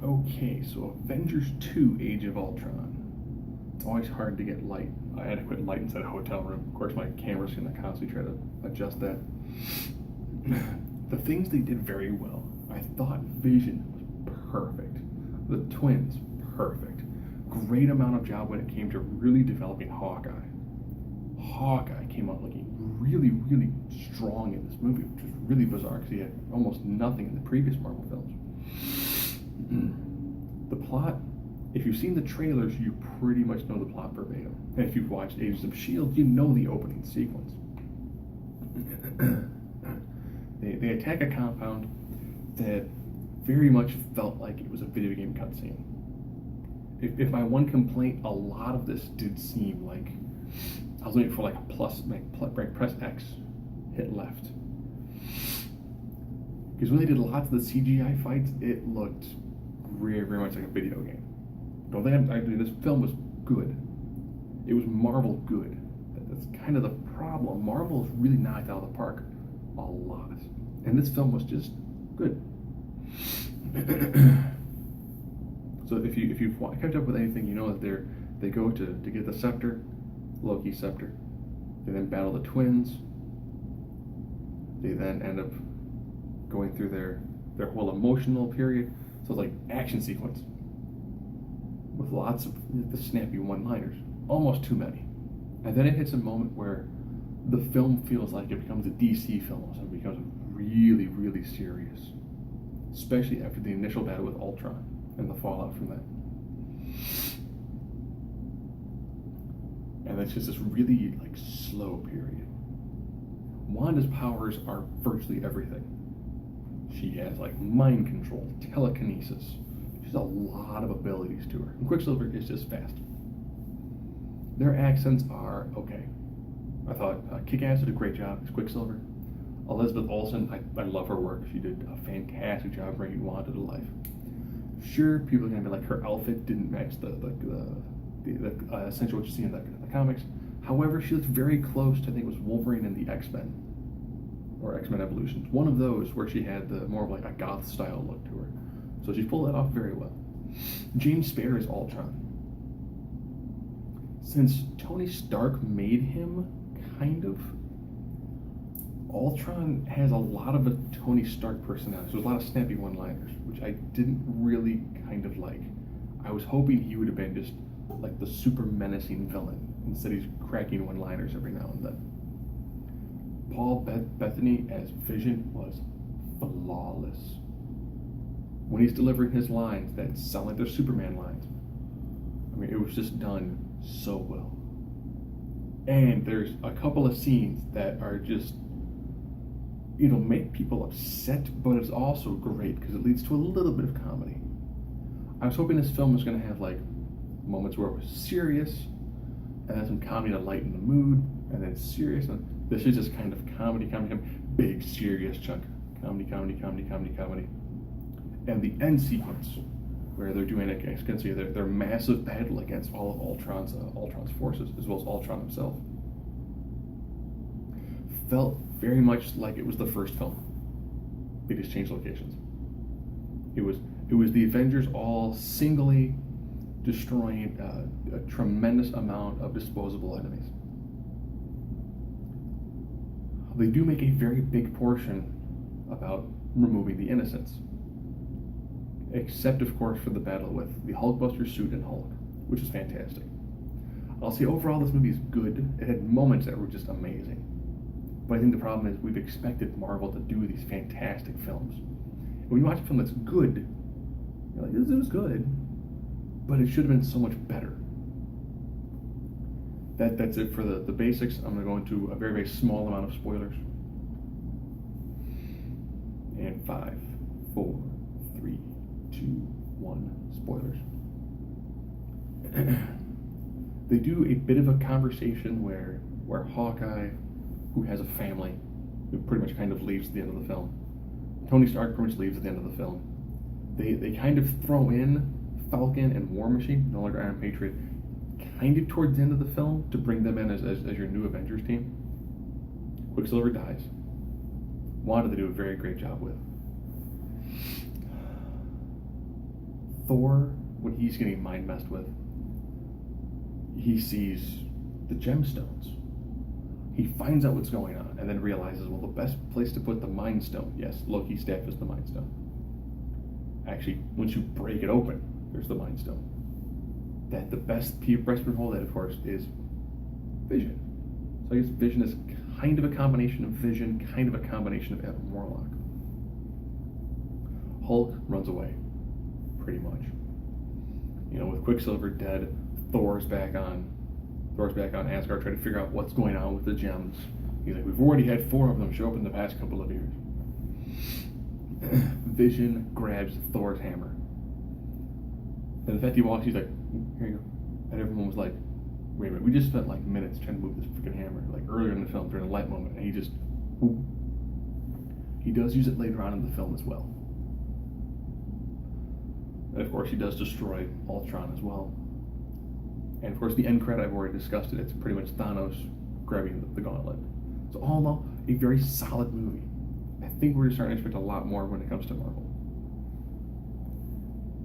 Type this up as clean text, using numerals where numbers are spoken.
Okay, so Avengers 2 Age of Ultron. It's always hard to get light, adequate light inside a hotel room. Of course, my camera's going to constantly try to adjust that. The things they did very well. I thought Vision was perfect. The twins, perfect. Great amount of job when it came to really developing Hawkeye. Hawkeye came out looking really, really strong in this movie, which was really bizarre because he had almost nothing in the previous Marvel films. The plot, if you've seen the trailers, you pretty much know the plot verbatim. And if you've watched Agents of S.H.I.E.L.D., you know the opening sequence. They attack a compound that very much felt like it was a video game cutscene. If my one complaint, a lot of this did seem like I was waiting for like a plus, press X, hit left. Because when they did lots of the CGI fights, it looked very, very much like a video game. Don't think this film was good. It was Marvel good. That's kind of the problem. Marvel has really knocked out of the park a lot. And this film was just good. So if you've kept up with anything, you know that they go to get the scepter, Loki's scepter. They then battle the twins. They then end up going through their whole emotional period. So it's like action sequence with lots of the snappy one-liners, almost too many. And then it hits a moment where the film feels like it becomes a DC film, so it becomes really, really serious, especially after the initial battle with Ultron and the fallout from that. And it's just this really like slow period. Wanda's powers are virtually everything. She has like mind control, telekinesis. She has a lot of abilities to her. And Quicksilver is just fast. Their accents are okay. I thought Kick-Ass did a great job as Quicksilver. Elizabeth Olsen, I love her work. She did a fantastic job bringing Wanda to life. Sure, people are gonna be like her outfit didn't match the essentially what you see in the comics. However, she looks very close to, I think it was Wolverine and the X-Men, or X-Men Evolutions. One of those where she had the more of like a goth style look to her. So she pulled that off very well. James Spader is Ultron. Since Tony Stark made him kind of, Ultron has a lot of a Tony Stark personality. So there's a lot of snappy one-liners, which I didn't really kind of like. I was hoping he would have been just like the super menacing villain. Instead, he's cracking one-liners every now and then. Paul Bettany as Vision was flawless. When he's delivering his lines that sound like they're Superman lines, I mean, it was just done so well. And there's a couple of scenes that are just, it'll make people upset, but it's also great because it leads to a little bit of comedy. I was hoping this film was going to have like moments where it was serious, and then some comedy to lighten the mood, and then serious. And this is just kind of comedy, big serious chunk, comedy. And the end sequence, where they're doing their massive battle against all of Ultron's forces, as well as Ultron himself, felt very much like it was the first film. They just changed locations. It was the Avengers all singly destroying a tremendous amount of disposable enemies. They do make a very big portion about removing the innocents, except of course for the battle with the Hulkbuster suit and Hulk, which is fantastic. I'll say overall this movie is good. It had moments that were just amazing. But I think the problem is we've expected Marvel to do these fantastic films. And when you watch a film that's good, you're like, this was good, but it should have been so much better. That's it for the basics. I'm going to go into a very, very small amount of spoilers. And 5, 4, 3, 2, 1, spoilers. They do a bit of a conversation where Hawkeye, who has a family, who pretty much kind of leaves at the end of the film. Tony Stark pretty much leaves at the end of the film. They kind of throw in Falcon and War Machine, no longer Iron Patriot, kind of towards the end of the film to bring them in as your new Avengers team. Quicksilver dies. Wanda they do a very great job with. Thor, when he's getting mind messed with, he sees the gemstones. He finds out what's going on and then realizes, well, the best place to put the Mind Stone, yes, Loki's staff is the Mind Stone. Actually, once you break it open, there's the Mind Stone. That the best person to hold that, of course, is Vision. So I guess Vision is kind of a combination of Vision, kind of a combination of Adam Warlock. Hulk runs away, pretty much. You know, with Quicksilver dead, Thor's back on Asgard trying to figure out what's going on with the gems. He's like, we've already had 4 of them show up in the past couple of years. Vision grabs Thor's hammer. And the fact he walks, he's like, here you go. And everyone was like, wait a minute, we just spent like minutes trying to move this freaking hammer, like earlier in the film during a light moment, and he just, whoop. He does use it later on in the film as well. And of course he does destroy Ultron as well. And of course the end credit, I've already discussed it, it's pretty much Thanos grabbing the gauntlet. So all in all, a very solid movie. I think we're starting to expect a lot more when it comes to Marvel.